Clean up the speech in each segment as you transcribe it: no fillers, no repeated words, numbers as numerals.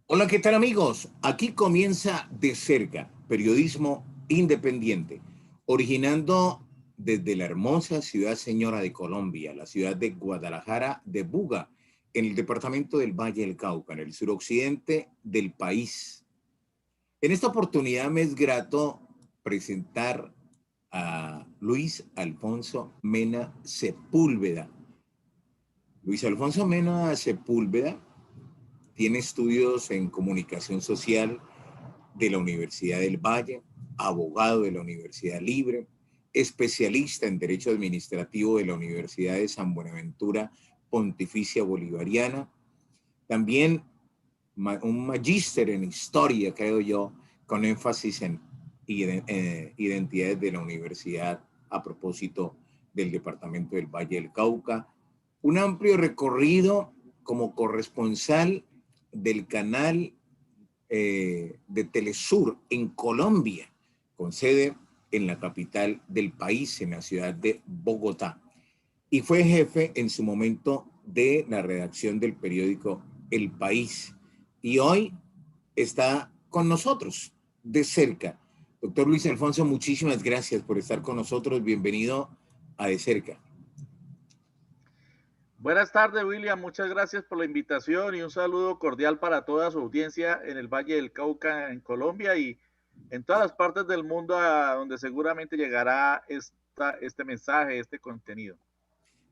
Hola, ¿qué tal amigos? Aquí comienza De Cerca, periodismo independiente, originando desde la hermosa ciudad señora de Colombia, la ciudad de Guadalajara de Buga, en el departamento del Valle del Cauca, en el suroccidente del país. En esta oportunidad me es grato presentar a Luis Alfonso Mena Sepúlveda. Luis Alfonso Mena Sepúlveda tiene estudios en comunicación social de la Universidad del Valle, abogado de la Universidad Libre, especialista en Derecho Administrativo de la Universidad de San Buenaventura Pontificia Bolivariana, también un magíster en Historia, creo yo, con énfasis en identidades de la universidad a propósito del Departamento del Valle del Cauca, un amplio recorrido como corresponsal del canal de Telesur en Colombia, con sede en la capital del país, en la ciudad de Bogotá. Y fue jefe en su momento de la redacción del periódico El País. Y hoy está con nosotros de cerca. Doctor Luis Alfonso, muchísimas gracias por estar con nosotros. Bienvenido a De Cerca. Buenas tardes, William. Muchas gracias por la invitación y un saludo cordial para toda su audiencia en el Valle del Cauca, en Colombia y en todas las partes del mundo a donde seguramente llegará este mensaje, este contenido.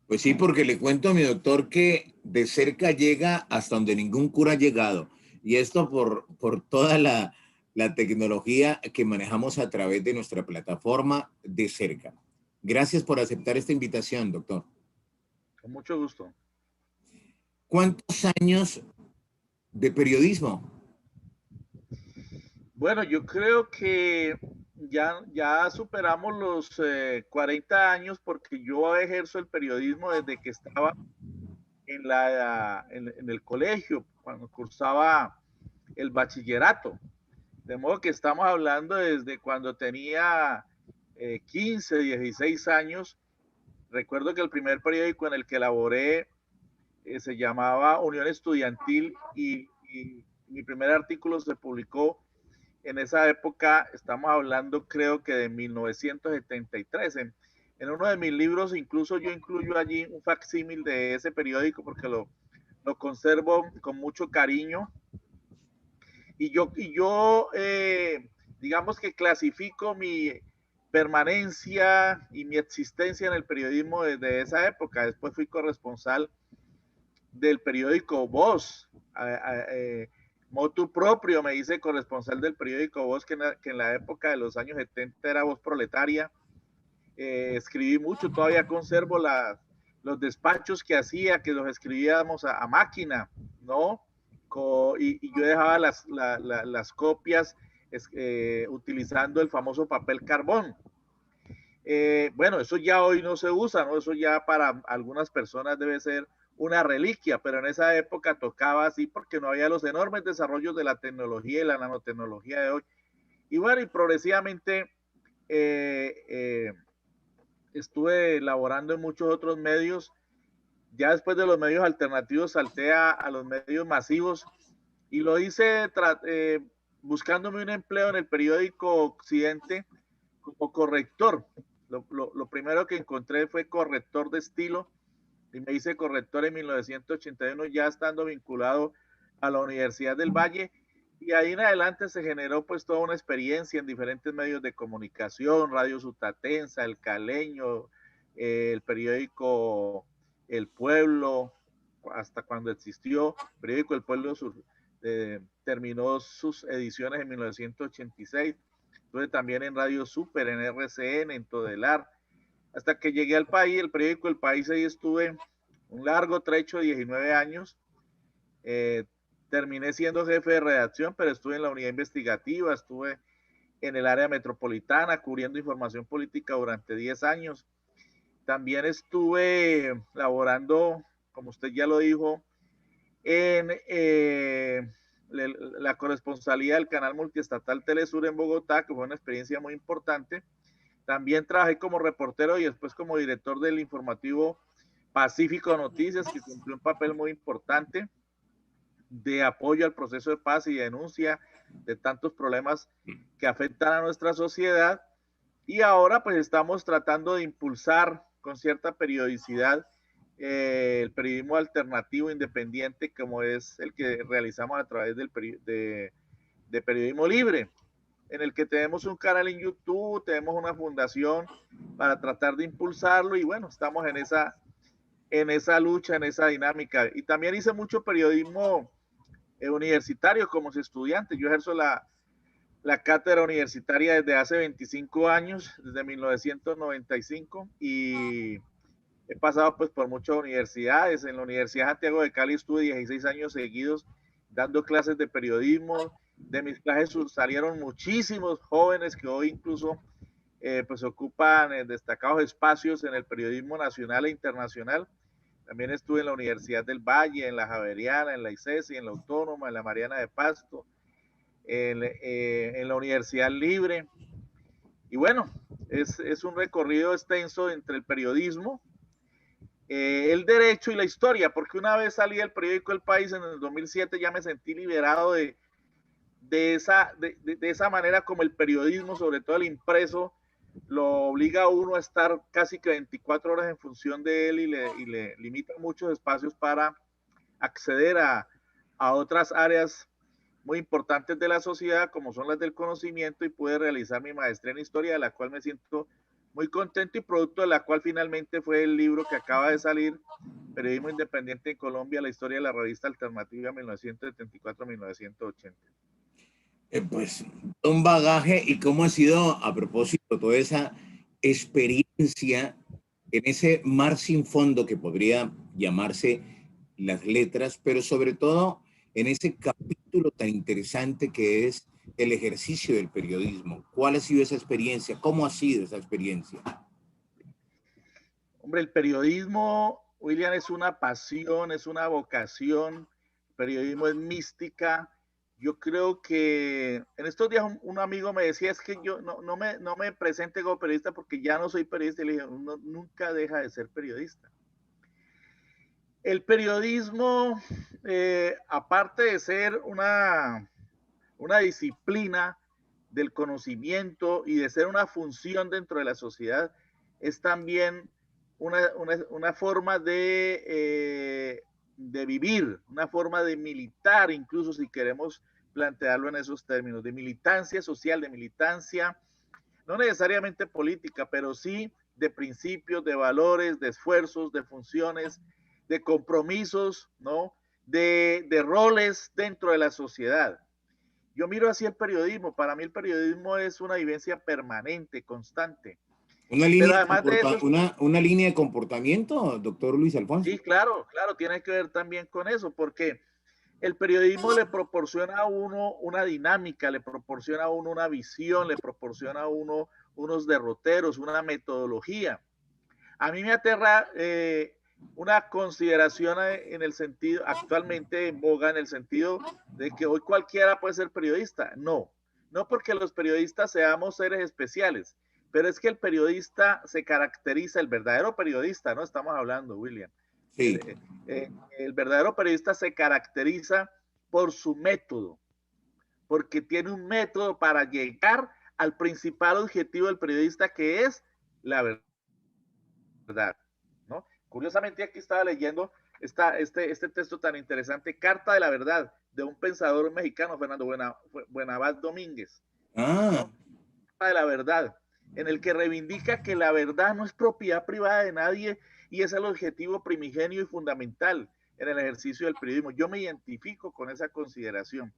Pues sí, porque le cuento a mi doctor que de cerca llega hasta donde ningún cura ha llegado. Y esto por toda la tecnología que manejamos a través de nuestra plataforma de cerca. Gracias por aceptar esta invitación, doctor. Con mucho gusto. ¿Cuántos años de periodismo? Bueno, yo creo que ya superamos los 40 años porque yo ejerzo el periodismo desde que estaba en el colegio, cuando cursaba el bachillerato. De modo que estamos hablando desde cuando tenía 15, 16 años. Recuerdo que el primer periódico en el que laboré se llamaba Unión Estudiantil y mi primer artículo se publicó en esa época. Estamos hablando creo que de 1973. En uno de mis libros incluso yo incluyo allí un facsímil de ese periódico porque lo conservo con mucho cariño y yo digamos que clasifico mi permanencia y mi existencia en el periodismo desde esa época. Después fui corresponsal del periódico Voz. Motu propio me hice corresponsal del periódico Voz, que en la época de los años 70 era Voz Proletaria. Escribí mucho, todavía conservo los despachos que hacía, que los escribíamos a máquina, ¿no? Y yo dejaba las copias utilizando el famoso papel carbón. Bueno, eso ya hoy no se usa, ¿no? Eso ya para algunas personas debe ser una reliquia, pero en esa época tocaba así porque no había los enormes desarrollos de la tecnología y la nanotecnología de hoy. Y bueno, y progresivamente eh, eh, estuve laborando en muchos otros medios. Ya después de los medios alternativos salté a los medios masivos y lo hice buscándome un empleo en el periódico Occidente como corrector. Lo primero que encontré fue corrector de estilo y me hice corrector en 1981 ya estando vinculado a la Universidad del Valle, y ahí en adelante se generó pues toda una experiencia en diferentes medios de comunicación, Radio Sutatensa, El Caleño, el periódico El Pueblo, hasta cuando existió, el periódico El Pueblo terminó sus ediciones en 1986. Estuve también en Radio Super, en RCN, en Todelar, hasta que llegué al país, el periódico El País. Ahí estuve un largo trecho de 19 años. Eh, Terminé siendo jefe de redacción, pero estuve en la unidad investigativa, estuve en el área metropolitana cubriendo información política durante 10 años. También estuve laborando, como usted ya lo dijo, en la corresponsalía del canal multiestatal Telesur en Bogotá, que fue una experiencia muy importante. También trabajé como reportero y después como director del informativo Pacífico Noticias, que cumplió un papel muy importante. de apoyo al proceso de paz y denuncia de tantos problemas que afectan a nuestra sociedad. Y ahora pues estamos tratando de impulsar con cierta periodicidad el periodismo alternativo independiente, como es el que realizamos a través de Periodismo Libre, en el que tenemos un canal en YouTube, tenemos una fundación para tratar de impulsarlo, y bueno, estamos en esa lucha, en esa dinámica. Y también hice mucho periodismo universitario como estudiante. Yo ejerzo la cátedra universitaria desde hace 25 años, desde 1995, y he pasado pues por muchas universidades. En la Universidad Santiago de Cali estuve 16 años seguidos dando clases de periodismo. De mis clases salieron muchísimos jóvenes que hoy incluso pues ocupan destacados espacios en el periodismo nacional e internacional. También estuve en la Universidad del Valle, en la Javeriana, en la ICESI, en la Autónoma, en la Mariana de Pasto, en la Universidad Libre. Y bueno, es un recorrido extenso entre el periodismo, el derecho y la historia, porque una vez salí del periódico El País en el 2007 ya me sentí liberado de esa manera como el periodismo, sobre todo el impreso, lo obliga a uno a estar casi que 24 horas en función de él, y le limita muchos espacios para acceder a otras áreas muy importantes de la sociedad, como son las del conocimiento, y pude realizar mi maestría en historia, de la cual me siento muy contento, y producto de la cual finalmente fue el libro que acaba de salir, Periodismo Independiente en Colombia, la historia de la revista alternativa 1974-1980. Pues un bagaje. ¿Y cómo ha sido, a propósito, toda esa experiencia en ese mar sin fondo que podría llamarse las letras, pero sobre todo en ese capítulo tan interesante que es el ejercicio del periodismo? ¿Cuál ha sido esa experiencia? ¿Cómo ha sido esa experiencia? Hombre, el periodismo, William, es una pasión, es una vocación. El periodismo es mística. Yo creo que en estos días un amigo me decía, es que yo no me presente como periodista porque ya no soy periodista. Y le dije, uno nunca deja de ser periodista. El periodismo, aparte de ser una disciplina del conocimiento y de ser una función dentro de la sociedad, es también una forma de vivir, una forma de militar, incluso si queremos plantearlo en esos términos, de militancia social, de militancia, no necesariamente política, pero sí de principios, de valores, de esfuerzos, de funciones, de compromisos, ¿no? De roles dentro de la sociedad. Yo miro así el periodismo. Para mí el periodismo es una vivencia permanente, constante. Pero además de eso, Una línea de comportamiento, doctor Luis Alfonso. sí, claro, claro, tiene que ver también con eso, porque el periodismo le proporciona a uno una dinámica, le proporciona a uno una visión, le proporciona a uno unos derroteros, una metodología. A mí me aterra una consideración en el sentido, actualmente en boga, en el sentido de que hoy cualquiera puede ser periodista. No, no porque los periodistas seamos seres especiales, pero es que el periodista se caracteriza, el verdadero periodista, ¿no? Estamos hablando, William. Sí. El verdadero periodista se caracteriza por su método, porque tiene un método para llegar al principal objetivo del periodista, que es la verdad, ¿no? Curiosamente aquí estaba leyendo este texto tan interesante, Carta de la Verdad, de un pensador mexicano, Fernando Buenavaz Domínguez, Ah. ¿no? Carta de la Verdad, en el que reivindica que la verdad no es propiedad privada de nadie y es el objetivo primigenio y fundamental en el ejercicio del periodismo. Yo me identifico con esa consideración,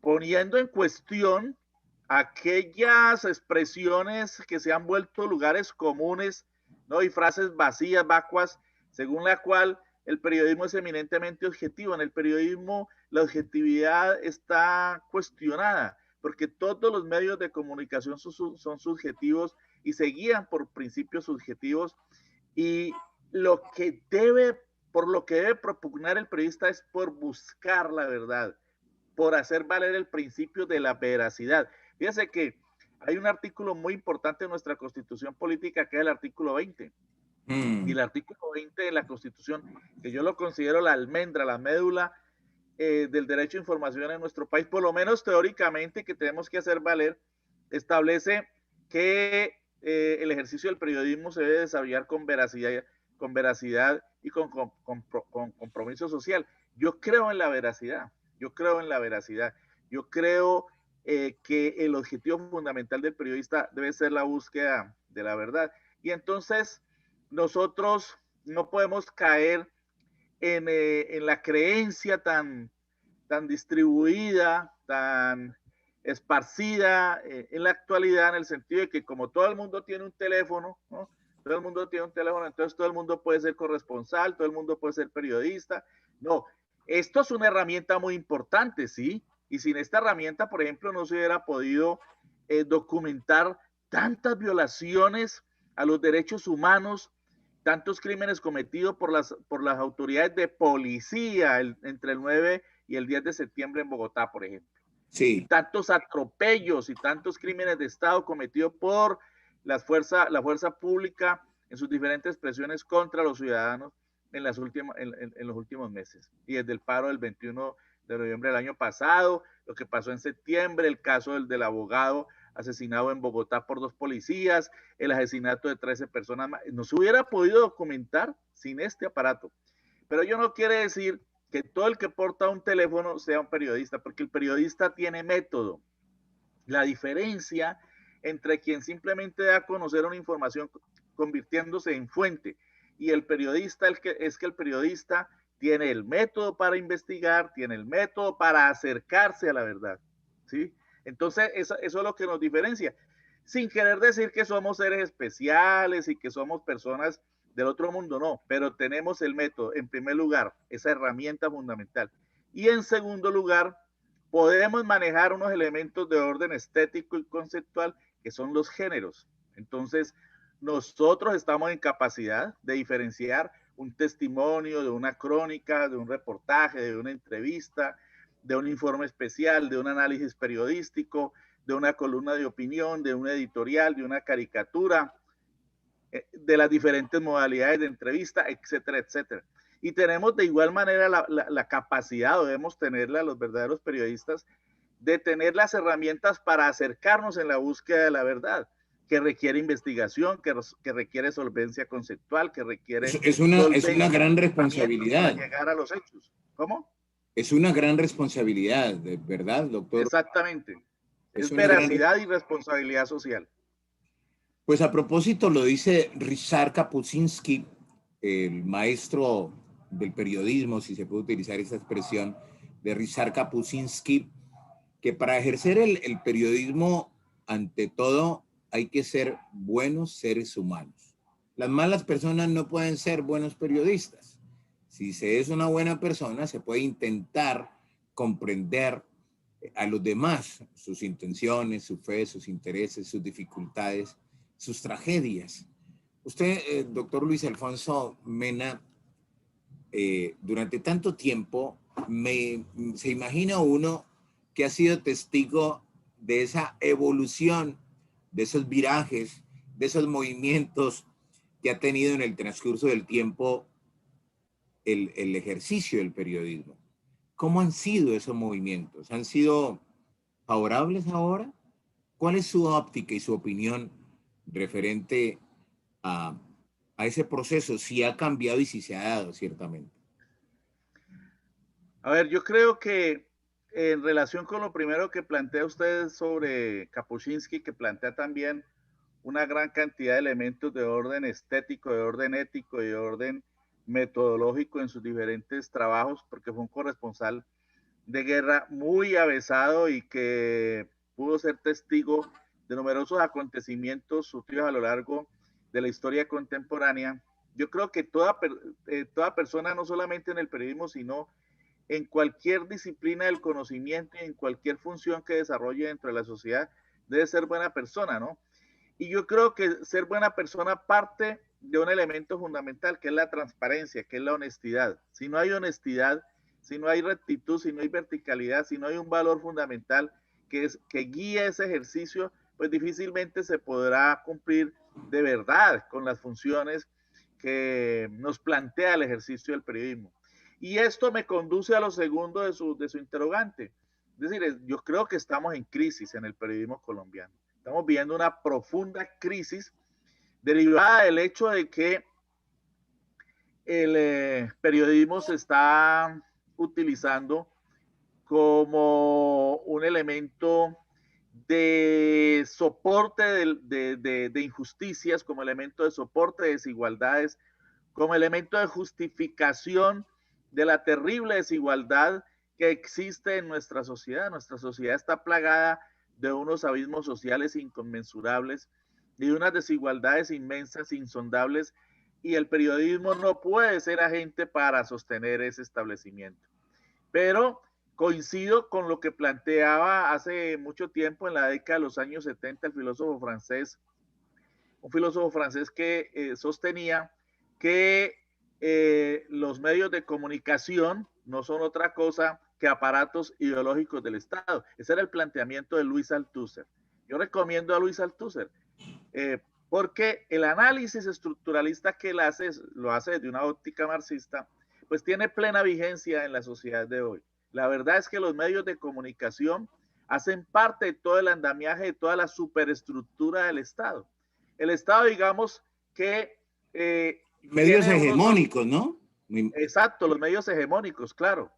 poniendo en cuestión aquellas expresiones que se han vuelto lugares comunes, ¿no? Y frases vacías, vacuas, según la cual el periodismo es eminentemente objetivo. En el periodismo la objetividad está cuestionada, porque todos los medios de comunicación son subjetivos y se guían por principios subjetivos, y por lo que debe propugnar el periodista es por buscar la verdad, por hacer valer el principio de la veracidad. Fíjense que hay un artículo muy importante en nuestra Constitución política, que es el artículo 20. Y el artículo 20 de la Constitución, que yo lo considero la almendra, la médula del derecho a información en nuestro país, por lo menos teóricamente, que tenemos que hacer valer, establece que el ejercicio del periodismo se debe desarrollar con veracidad y con compromiso social. Yo creo en la veracidad, yo creo en la veracidad, yo creo que el objetivo fundamental del periodista debe ser la búsqueda de la verdad. Y entonces nosotros no podemos caer en la creencia tan distribuida, tan esparcida en la actualidad, en el sentido de que como todo el mundo tiene un teléfono, ¿no? Todo el mundo tiene un teléfono, entonces todo el mundo puede ser corresponsal, todo el mundo puede ser periodista. No, esto es una herramienta muy importante, ¿sí? Y sin esta herramienta, por ejemplo, no se hubiera podido documentar tantas violaciones a los derechos humanos, tantos crímenes cometidos por las autoridades de policía entre el 9 y el 10 de septiembre en Bogotá, por ejemplo. Sí. Y tantos atropellos y tantos crímenes de Estado cometidos por la fuerza pública en sus diferentes presiones contra los ciudadanos en los últimos meses. Y desde el paro del 21 de noviembre del año pasado, lo que pasó en septiembre, el caso del abogado asesinado en Bogotá por 2 policías, el asesinato de 13 personas más, no se hubiera podido documentar sin este aparato. Pero ello no quiere decir que todo el que porta un teléfono sea un periodista, porque el periodista tiene método. La diferencia entre quien simplemente da a conocer una información convirtiéndose en fuente y el periodista es que el periodista tiene el método para investigar, tiene el método para acercarse a la verdad, ¿sí? Entonces, eso es lo que nos diferencia. Sin querer decir que somos seres especiales y que somos personas del otro mundo, no, pero tenemos el método, en primer lugar, esa herramienta fundamental. Y en segundo lugar, podemos manejar unos elementos de orden estético y conceptual que son los géneros. Entonces, nosotros estamos en capacidad de diferenciar un testimonio de una crónica, de un reportaje, de una entrevista, de un informe especial, de un análisis periodístico, de una columna de opinión, de un editorial, de una caricatura, de las diferentes modalidades de entrevista, etcétera, etcétera. Y tenemos de igual manera la capacidad, o debemos tenerla los verdaderos periodistas, de tener las herramientas para acercarnos en la búsqueda de la verdad, que requiere investigación, que requiere solvencia conceptual, que requiere Es una gran para responsabilidad. llegar a los hechos. ¿Cómo? Es una gran responsabilidad, ¿verdad, doctor? Exactamente. Es Es una gran... veracidad y responsabilidad social. Pues a propósito, lo dice Ryszard Kapuscinski, el maestro del periodismo, si se puede utilizar esa expresión, de Ryszard Kapuscinski, que para ejercer el periodismo, ante todo, hay que ser buenos seres humanos. Las malas personas no pueden ser buenos periodistas. Si se es una buena persona, se puede intentar comprender a los demás, sus intenciones, su fe, sus intereses, sus dificultades, sus tragedias. Usted, doctor Luis Alfonso Mena, durante tanto tiempo, se imagina uno que ha sido testigo de esa evolución, de esos virajes, de esos movimientos que ha tenido en el transcurso del tiempo el ejercicio del periodismo. ¿Cómo han sido esos movimientos? ¿Han sido favorables ahora? ¿Cuál es su óptica y su opinión referente a, a ese proceso? Si ha cambiado y si se ha dado, ciertamente. A ver, yo creo que en relación con lo primero que plantea usted sobre Kapuscinski, que plantea también una gran cantidad de elementos de orden estético, de orden ético y de orden metodológico en sus diferentes trabajos, porque fue un corresponsal de guerra muy avesado y que pudo ser testigo de numerosos acontecimientos sufridos a lo largo de la historia contemporánea. Yo creo que toda persona, no solamente en el periodismo, sino en cualquier disciplina del conocimiento y en cualquier función que desarrolle dentro de la sociedad, debe ser buena persona, ¿no? Y yo creo que ser buena persona parte de un elemento fundamental, que es la transparencia, que es la honestidad. Si no hay honestidad, si no hay rectitud, si no hay verticalidad, si no hay un valor fundamental que guíe ese ejercicio, pues difícilmente se podrá cumplir de verdad con las funciones que nos plantea el ejercicio del periodismo. Y esto me conduce a lo segundo de su interrogante. Es decir, yo creo que estamos en crisis en el periodismo colombiano. Estamos viviendo una profunda crisis derivada del hecho de que el periodismo se está utilizando como un elemento de soporte de injusticias, como elemento de soporte de desigualdades, como elemento de justificación de la terrible desigualdad que existe en nuestra sociedad. Nuestra sociedad está plagada de unos abismos sociales inconmensurables y de unas desigualdades inmensas, insondables, y el periodismo no puede ser agente para sostener ese establecimiento. Pero coincido con lo que planteaba hace mucho tiempo, en la década de los años 70, el filósofo francés, un filósofo francés que sostenía que los medios de comunicación no son otra cosa que aparatos ideológicos del Estado. Ese era el planteamiento de Luis Althusser. Yo recomiendo a Luis Althusser, porque el análisis estructuralista que él hace, lo hace desde una óptica marxista, pues tiene plena vigencia en la sociedad de hoy. La verdad es que los medios de comunicación hacen parte de todo el andamiaje, de toda la superestructura del Estado. El Estado, digamos que medios hegemónicos, ¿no? Exacto, los medios hegemónicos, claro.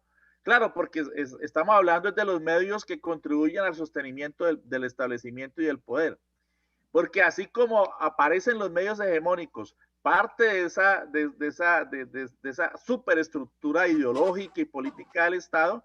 Claro, porque estamos hablando de los medios que contribuyen al sostenimiento del establecimiento y del poder. Porque así como aparecen los medios hegemónicos, parte de esa superestructura ideológica y política del Estado,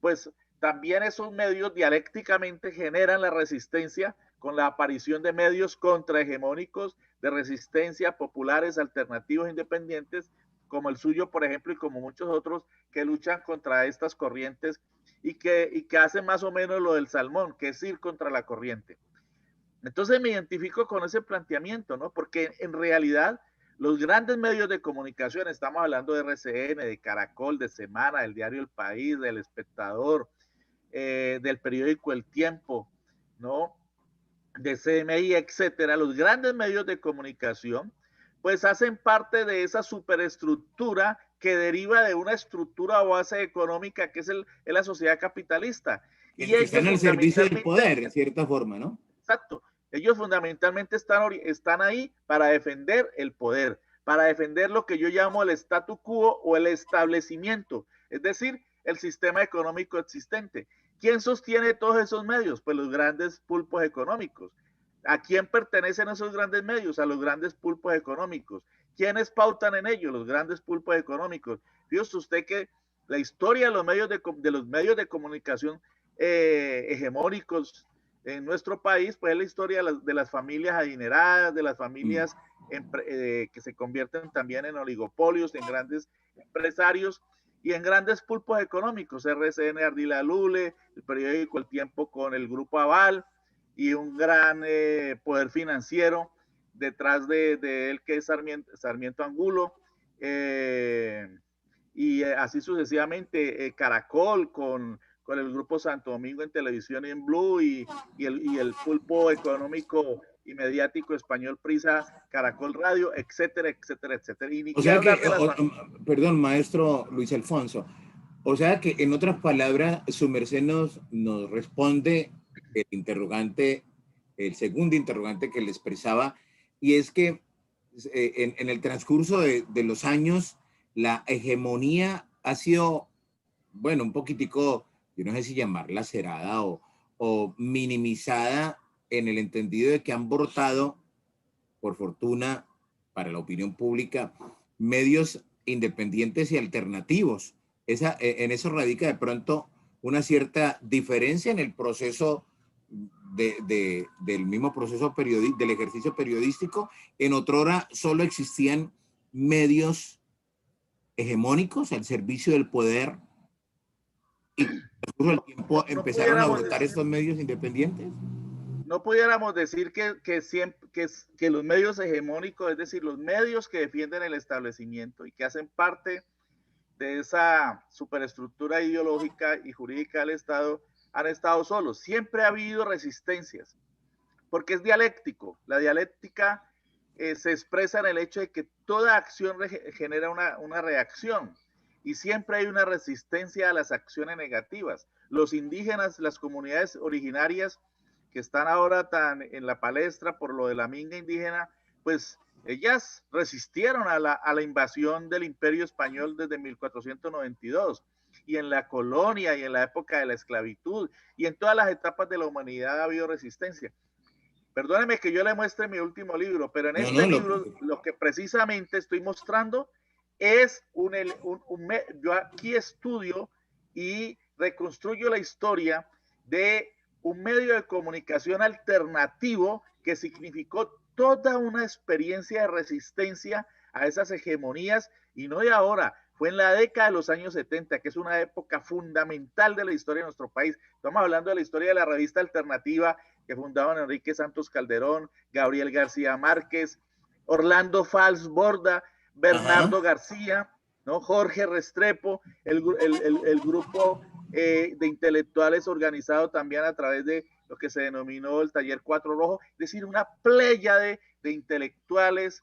pues también esos medios dialécticamente generan la resistencia con la aparición de medios contrahegemónicos de resistencia populares, alternativos, independientes, como el suyo, por ejemplo, y como muchos otros que luchan contra estas corrientes y que hacen más o menos lo del salmón, que es ir contra la corriente. Entonces me identifico con ese planteamiento, ¿no? Porque en realidad los grandes medios de comunicación, estamos hablando de RCN, de Caracol, de Semana, del diario El País, del Espectador, del periódico El Tiempo, ¿no? De CMI, etcétera, los grandes medios de comunicación, pues hacen parte de esa superestructura que deriva de una estructura o base económica que es la sociedad capitalista. Y que están al servicio del poder, en cierta forma, ¿no? Exacto. Ellos fundamentalmente están ahí para defender el poder, para defender lo que yo llamo el statu quo o el establecimiento, es decir, el sistema económico existente. ¿Quién sostiene todos esos medios? Pues los grandes pulpos económicos. ¿A quién pertenecen esos grandes medios? A los grandes pulpos económicos. ¿Quiénes pautan en ellos? Los grandes pulpos económicos. Fíjese usted que la historia de los medios de comunicación hegemónicos en nuestro país, pues es la historia de las familias adineradas, de las familias que se convierten también en oligopolios, en grandes empresarios y en grandes pulpos económicos, RCN, Ardila Lule, el periódico El Tiempo con el Grupo Aval y un gran poder financiero detrás de él que es Sarmiento Angulo, y así sucesivamente, Caracol con el Grupo Santo Domingo en televisión y en Blue, y el pulpo económico y mediático español Prisa, Caracol Radio, etcétera, etcétera, etcétera. Y ni O qué sea que, hablar de las perdón, maestro Luis Alfonso, o sea que en otras palabras, su merced nos responde el interrogante, el segundo interrogante que le expresaba, y es que en el transcurso de los años, la hegemonía ha sido, bueno, un poquitico, yo no sé si llamarla cerrada o minimizada, en el entendido de que han brotado, por fortuna, para la opinión pública, medios independientes y alternativos. En eso radica de pronto una cierta diferencia en el proceso del mismo proceso del ejercicio periodístico. En otrora solo existían medios hegemónicos al servicio del poder y con el tiempo empezaron a brotar estos medios independientes. No pudiéramos decir que los medios hegemónicos, es decir, los medios que defienden el establecimiento y que hacen parte de esa superestructura ideológica y jurídica del Estado, han estado solos. Siempre ha habido resistencias, porque es dialéctico. La dialéctica se expresa en el hecho de que toda acción genera una reacción. y siempre hay una resistencia a las acciones negativas. Los indígenas, las comunidades originarias que están ahora tan en la palestra por lo de la minga indígena, pues ellas resistieron a la invasión del Imperio Español desde 1492, y en la colonia y en la época de la esclavitud y en todas las etapas de la humanidad ha habido resistencia. Perdóneme que yo le muestre mi último libro, pero en No, este no, libro lo que precisamente estoy mostrando es yo aquí estudio y reconstruyo la historia de un medio de comunicación alternativo que significó toda una experiencia de resistencia a esas hegemonías, y no de ahora, fue en la década de los años 70, que es una época fundamental de la historia de nuestro país. Estamos hablando de la historia de la revista alternativa que fundaban Enrique Santos Calderón, Gabriel García Márquez, Orlando Fals Borda, Bernardo García, ¿no? Jorge Restrepo, el grupo de intelectuales organizado también a través de lo que se denominó el Taller Cuatro Rojo, es decir, una pléyade de intelectuales,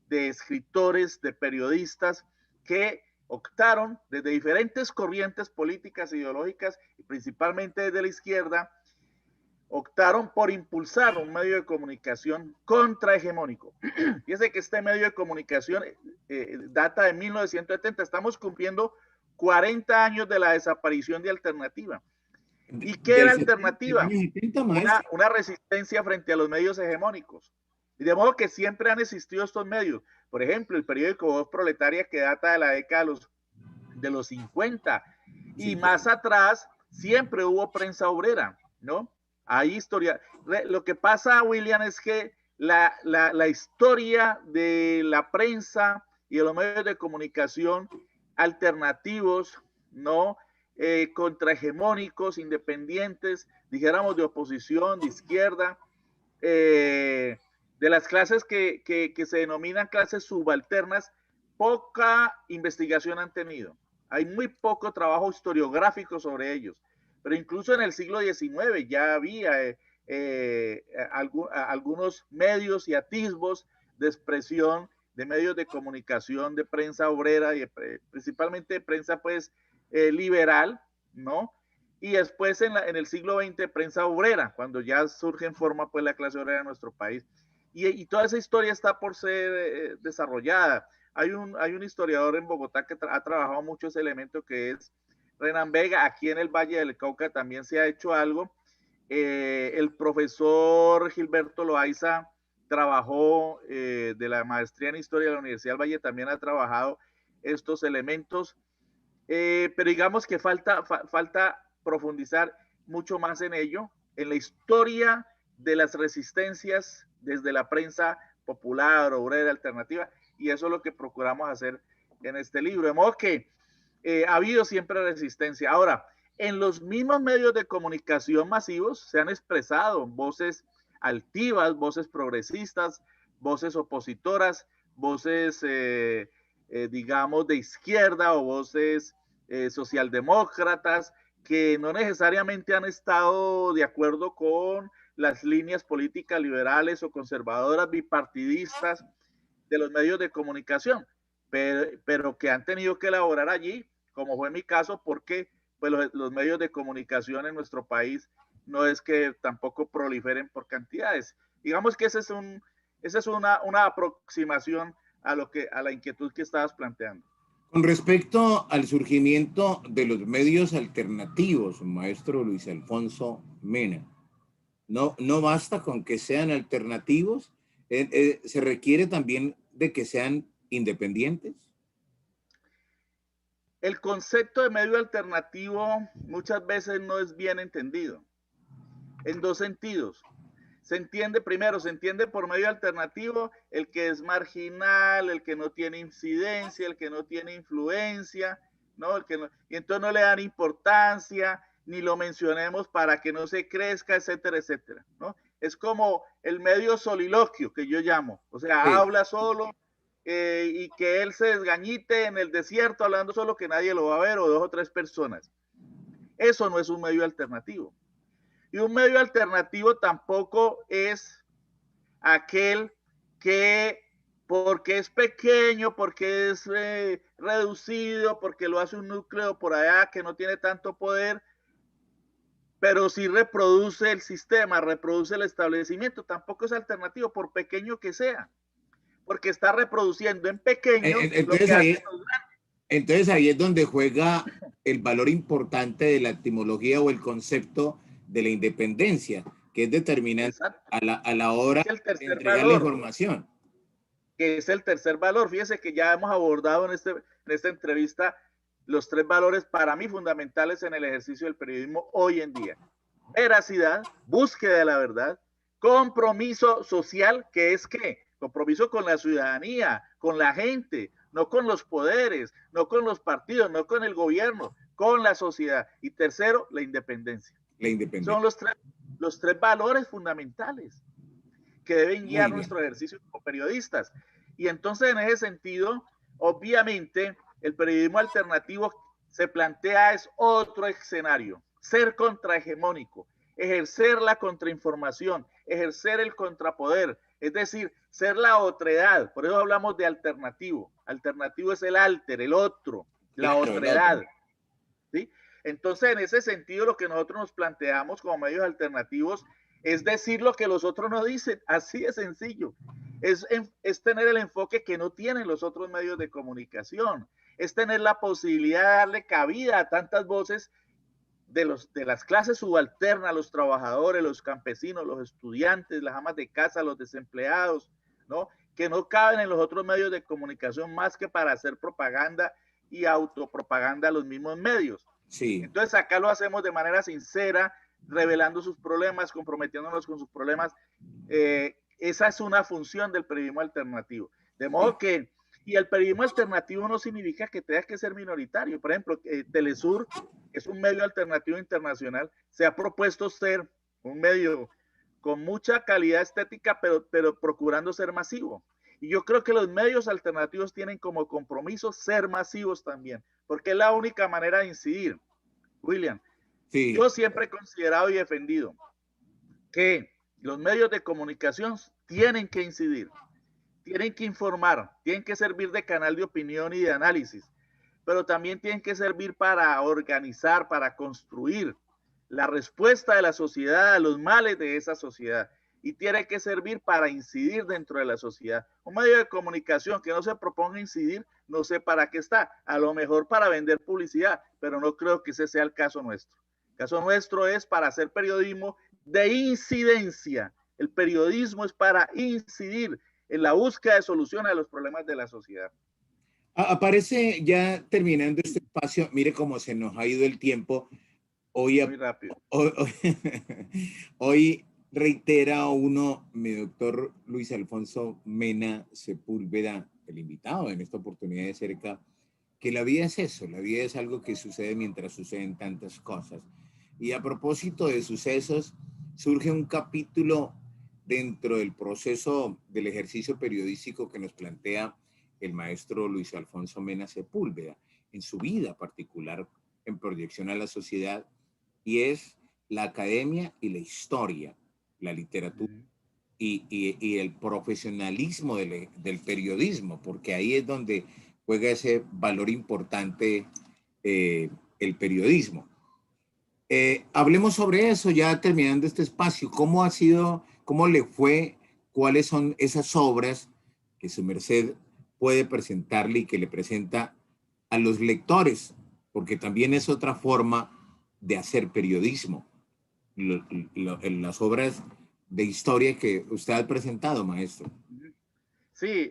de escritores, de periodistas que optaron desde diferentes corrientes políticas e ideológicas, y principalmente desde la izquierda, optaron por impulsar un medio de comunicación contrahegemónico. Fíjense que este medio de comunicación data de 1970, estamos cumpliendo 40 años de la desaparición de Alternativa. ¿Y qué era Alternativa? Una resistencia frente a los medios hegemónicos. Y de modo que siempre han existido estos medios. Por ejemplo, el periódico Voz Proletaria, que data de la década de los 50. Y más atrás, siempre hubo prensa obrera, ¿no? Hay historia. Lo que pasa, William, es que la historia de la prensa y de los medios de comunicación alternativos, ¿no? Contrahegemónicos, independientes, dijéramos de oposición, de izquierda, de las clases que se denominan clases subalternas, poca investigación han tenido. Hay muy poco trabajo historiográfico sobre ellos. Pero incluso en el siglo XIX ya había algunos medios y atisbos de expresión de medios de comunicación, de prensa obrera y principalmente de prensa pues liberal, ¿no? Y después en el siglo XX prensa obrera, cuando ya surge en forma pues la clase obrera de nuestro país. Y toda esa historia está por ser desarrollada. Hay un historiador en Bogotá que ha trabajado mucho ese elemento, que es Renan Vega. Aquí en el Valle del Cauca también se ha hecho algo. El profesor Gilberto Loaiza trabajó de la maestría en historia de la Universidad del Valle, también ha trabajado estos elementos, pero digamos que falta profundizar mucho más en ello, en la historia de las resistencias desde la prensa popular, obrera, alternativa, y eso es lo que procuramos hacer en este libro. De modo que ha habido siempre resistencia. Ahora, en los mismos medios de comunicación masivos se han expresado voces altivas, voces progresistas, voces opositoras, voces, digamos, de izquierda o voces socialdemócratas, que no necesariamente han estado de acuerdo con las líneas políticas liberales o conservadoras bipartidistas de los medios de comunicación, pero que han tenido que elaborar allí, como fue mi caso, porque pues los medios de comunicación en nuestro país no es que tampoco proliferen por cantidades. Digamos que esa es una aproximación a la inquietud que estabas planteando. Con respecto al surgimiento de los medios alternativos, maestro Luis Alfonso Mena, no basta con que sean alternativos, se requiere también de que sean independientes. El concepto de medio alternativo muchas veces no es bien entendido, en dos sentidos. Se entiende por medio alternativo el que es marginal, el que no tiene incidencia, el que no tiene influencia, ¿no? Y entonces no le dan importancia, ni lo mencionemos para que no se crezca, etcétera, etcétera, ¿no? Es como el medio soliloquio que yo llamo, o sea, sí, habla solo y que él se desgañite en el desierto hablando solo, que nadie lo va a ver, o dos o tres personas. Eso no es un medio alternativo. Y un medio alternativo tampoco es aquel que porque es pequeño, porque es reducido, porque lo hace un núcleo por allá que no tiene tanto poder, pero sí reproduce el sistema, reproduce el establecimiento, tampoco es alternativo, por pequeño que sea, porque está reproduciendo en pequeño lo Entonces que ahí, hacen los grandes. entonces ahí es donde juega el valor importante de la etimología o el concepto de la independencia, que es determinante Exacto, a la hora es el de tercer entregar la valor, información. que es el tercer valor. Fíjese que ya hemos abordado en esta entrevista los tres valores para mí fundamentales en el ejercicio del periodismo hoy en día. Veracidad, búsqueda de la verdad, compromiso social, que es ¿qué? Compromiso con la ciudadanía, con la gente, no con los poderes, no con los partidos, no con el gobierno, con la sociedad. Y tercero, la independencia. La Son independencia. los tres valores fundamentales que deben Muy guiar bien. nuestro ejercicio como periodistas. Y entonces, en ese sentido, obviamente, el periodismo alternativo se plantea es otro escenario, ser contrahegemónico, ejercer la contrainformación, ejercer el contrapoder, es decir, ser la otredad. Por eso hablamos de alternativo. Alternativo es el alter, el otro, la Claro, el otro. otredad. ¿Sí? Entonces, en ese sentido, lo que nosotros nos planteamos como medios alternativos es decir lo que los otros no dicen, así de sencillo. Es tener el enfoque que no tienen los otros medios de comunicación, es tener la posibilidad de darle cabida a tantas voces de las clases subalternas, los trabajadores, los campesinos, los estudiantes, las amas de casa, los desempleados, ¿no? Que no caben en los otros medios de comunicación más que para hacer propaganda y autopropaganda a los mismos medios. Sí. Entonces acá lo hacemos de manera sincera, revelando sus problemas, comprometiéndonos con sus problemas. Esa es una función del periodismo alternativo. De modo que, y el periodismo alternativo no significa que tenga que ser minoritario. Por ejemplo, Telesur es un medio alternativo internacional, se ha propuesto ser un medio con mucha calidad estética, pero procurando ser masivo. Y yo creo que los medios alternativos tienen como compromiso ser masivos también, porque es la única manera de incidir. William, Sí. yo siempre he considerado y defendido que los medios de comunicación tienen que incidir, tienen que informar, tienen que servir de canal de opinión y de análisis, pero también tienen que servir para organizar, para construir la respuesta de la sociedad a los males de esa sociedad y tiene que servir para incidir dentro de la sociedad. Un medio de comunicación que no se proponga incidir, no sé para qué está, a lo mejor para vender publicidad, pero no creo que ese sea el caso nuestro. El caso nuestro es para hacer periodismo de incidencia. El periodismo es para incidir en la búsqueda de soluciones a los problemas de la sociedad. Aparece ya terminando este espacio, mire cómo se nos ha ido el tiempo. Hoy, Muy rápido. hoy, hoy reitera uno, mi doctor Luis Alfonso Mena Sepúlveda, el invitado en esta oportunidad de cerca, que la vida es eso, la vida es algo que sucede mientras suceden tantas cosas. Y a propósito de sucesos, surge un capítulo dentro del proceso del ejercicio periodístico que nos plantea el maestro Luis Alfonso Mena Sepúlveda en su vida particular en proyección a la sociedad, y es la academia y la historia, la literatura y el profesionalismo del periodismo, porque ahí es donde juega ese valor importante el periodismo. Hablemos sobre eso ya terminando este espacio. ¿Cómo ha sido, cómo le fue, cuáles son esas obras que su merced puede presentarle y que le presenta a los lectores? Porque también es otra forma de hacer periodismo. En las obras de historia que usted ha presentado, maestro. Sí,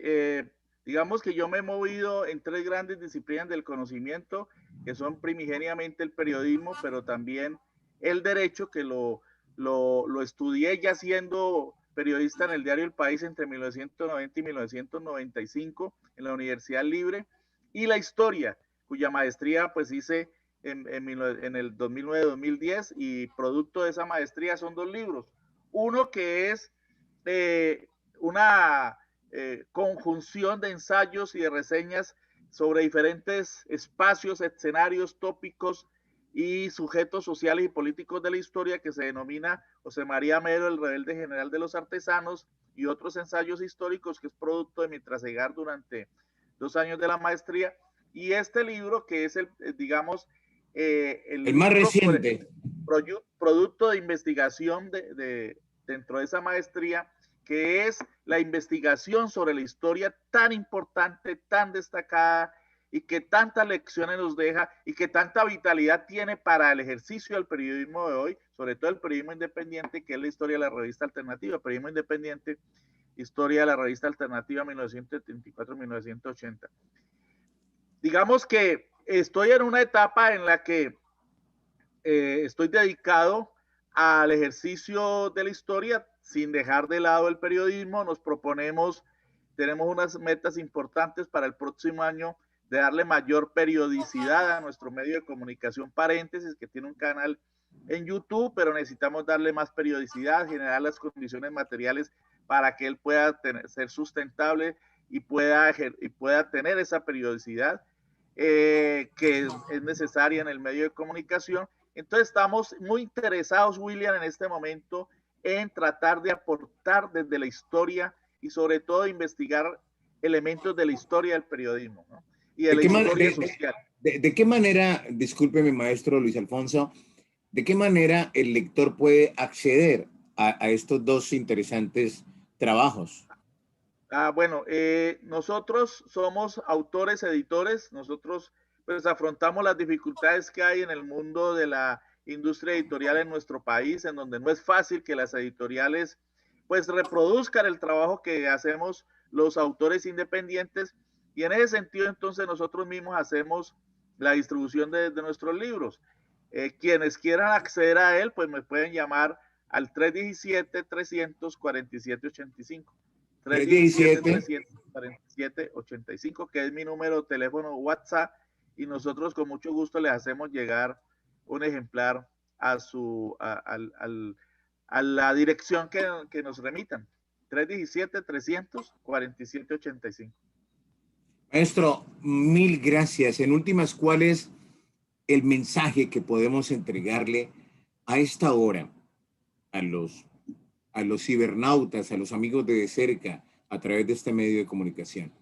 digamos que yo me he movido en tres grandes disciplinas del conocimiento, que son primigeniamente el periodismo, pero también el derecho, que lo estudié ya siendo periodista en el diario El País entre 1990 y 1995 en la Universidad Libre, y la historia, cuya maestría pues hice en el 2009-2010, y producto de esa maestría son dos libros. Uno que es una conjunción de ensayos y de reseñas sobre diferentes espacios, escenarios, tópicos y sujetos sociales y políticos de la historia, que se denomina José María Mero, el rebelde general de los artesanos, y otros ensayos históricos, que es producto de mi trasegar durante 2 años de la maestría. Y este libro, que es digamos, el El más libro reciente. producto de investigación dentro de esa maestría, que es la investigación sobre la historia tan importante, tan destacada, y que tantas lecciones nos deja y que tanta vitalidad tiene para el ejercicio del periodismo de hoy, sobre todo el periodismo independiente, que es la historia de la revista alternativa. Periodismo independiente, historia de la revista alternativa 1974-1980. Digamos que estoy en una etapa en la que estoy dedicado al ejercicio de la historia sin dejar de lado el periodismo. Nos proponemos, tenemos unas metas importantes para el próximo año, de darle mayor periodicidad a nuestro medio de comunicación Paréntesis, que tiene un canal en YouTube, pero necesitamos darle más periodicidad, generar las condiciones materiales para que él pueda ser sustentable y pueda tener esa periodicidad que es necesaria en el medio de comunicación. Entonces estamos muy interesados, William, en este momento en tratar de aportar desde la historia y sobre todo de investigar elementos de la historia del periodismo, ¿no? Y de la historia social. ¿De qué manera, discúlpeme, maestro Luis Alfonso, de qué manera el lector puede acceder a estos dos interesantes trabajos? Bueno, nosotros somos autores, editores. Nosotros pues afrontamos las dificultades que hay en el mundo de la industria editorial en nuestro país, en donde no es fácil que las editoriales pues reproduzcan el trabajo que hacemos los autores independientes, y en ese sentido entonces nosotros mismos hacemos la distribución de nuestros libros. Quienes quieran acceder a él pues me pueden llamar al 317-347-85. 317-347-85, que es mi número de teléfono WhatsApp, y nosotros con mucho gusto les hacemos llegar un ejemplar a la dirección que nos remitan. 317-347-85. Maestro, mil gracias. En últimas, ¿cuál es el mensaje que podemos entregarle a esta hora a los cibernautas, a los amigos de cerca, a través de este medio de comunicación?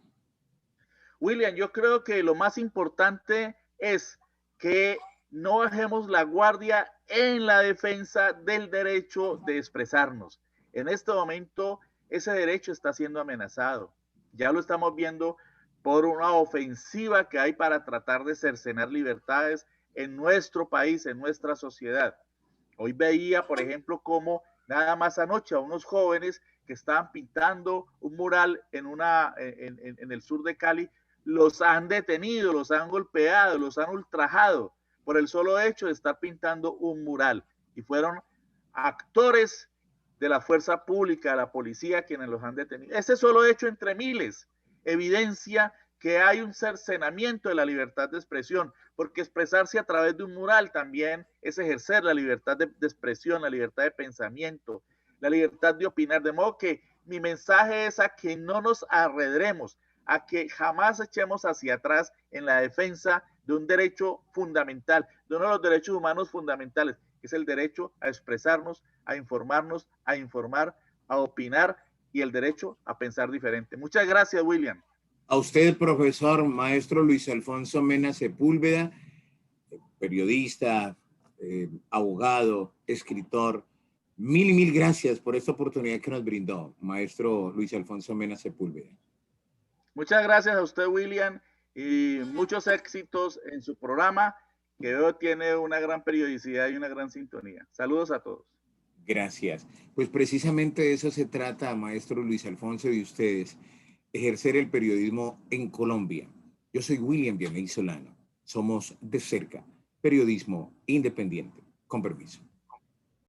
William, yo creo que lo más importante es que no bajemos la guardia en la defensa del derecho de expresarnos. En este momento, ese derecho está siendo amenazado. Ya lo estamos viendo por una ofensiva que hay para tratar de cercenar libertades en nuestro país, en nuestra sociedad. Hoy veía, por ejemplo, cómo nada más anoche a unos jóvenes que estaban pintando un mural en el sur de Cali, los han detenido, los han golpeado, los han ultrajado por el solo hecho de estar pintando un mural. Y fueron actores de la fuerza pública, de la policía, quienes los han detenido. Ese solo hecho entre miles evidencia que hay un cercenamiento de la libertad de expresión, porque expresarse a través de un mural también es ejercer la libertad de expresión, la libertad de pensamiento, la libertad de opinar. De modo que mi mensaje es a que no nos arredremos, a que jamás echemos hacia atrás en la defensa de un derecho fundamental, de uno de los derechos humanos fundamentales, que es el derecho a expresarnos, a informarnos, a informar, a opinar, y el derecho a pensar diferente. Muchas gracias, William. A usted, profesor, maestro Luis Alfonso Mena Sepúlveda, periodista, abogado, escritor, mil gracias por esta oportunidad que nos brindó, maestro Luis Alfonso Mena Sepúlveda. Muchas gracias a usted, William, y muchos éxitos en su programa, que veo tiene una gran periodicidad y una gran sintonía. Saludos a todos. Gracias. Pues precisamente de eso se trata, maestro Luis Alfonso, y ustedes, ejercer el periodismo en Colombia. Yo soy William Vianney Solano. Somos De Cerca, periodismo independiente. Con permiso.